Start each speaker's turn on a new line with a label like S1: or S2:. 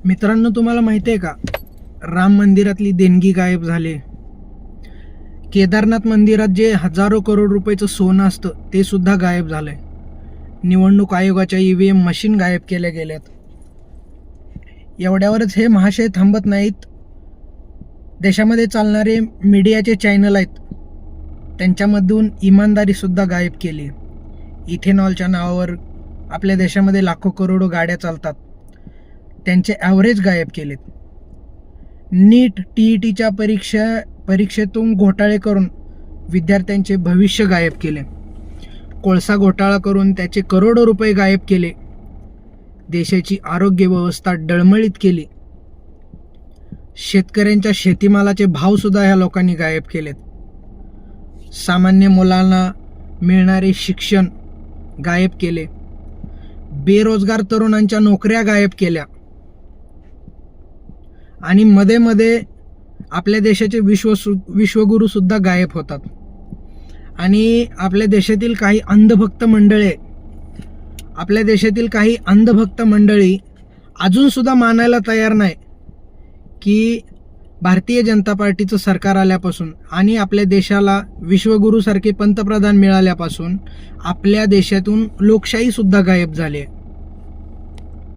S1: मित्रांनो, तुम्हाला माहिती आहे का, राम मंदिरातली देणगी गायब झाली. केदारनाथ मंदिरात जे हजारो करोड रुपयाचं सोनं असतं ते सुद्धा गायब झालंय. निवडणूक आयोगाच्या EVM मशीन गायब केल्या गेल्यात. एवढ्यावरच हे महाशय थांबत नाहीत. देशामध्ये चालणारे मीडियाचे चॅनल आहेत, त्यांच्यामधून इमानदारी सुद्धा गायब केली. इथेनॉलच्या नावावर आपल्या देशामध्ये लाखो करोडो गाड्या चालतात, त्यांचे ॲव्हरेज गायब केलेत. नीट TETच्या परीक्षेतून घोटाळे करून विद्यार्थ्यांचे भविष्य गायब केले. कोळसा घोटाळा करून त्याचे करोडो रुपये गायब केले. देशाची आरोग्य व्यवस्था डळमळीत केली. शेतकऱ्यांच्या शेतीमालाचे भाव सुद्धा ह्या लोकांनी गायब केलेत. सामान्य मुलांना मिळणारे शिक्षण गायब केले. बेरोजगार तरुणांच्या नोकऱ्या गायब केल्या. आणि मध्ये मध्ये आपल्या देशाचे विश्वगुरू सुद्धा गायब होतात. आणि आपल्या देशातील काही अंधभक्त मंडळी अजून सुद्धा मानायला तयार नाही की भारतीय जनता पार्टीचं सरकार आल्यापासून आणि आपल्या देशाला विश्वगुरूसारखे पंतप्रधान मिळाल्यापासून आपल्या देशातून लोकशाही सुद्धा गायब झाली आहे.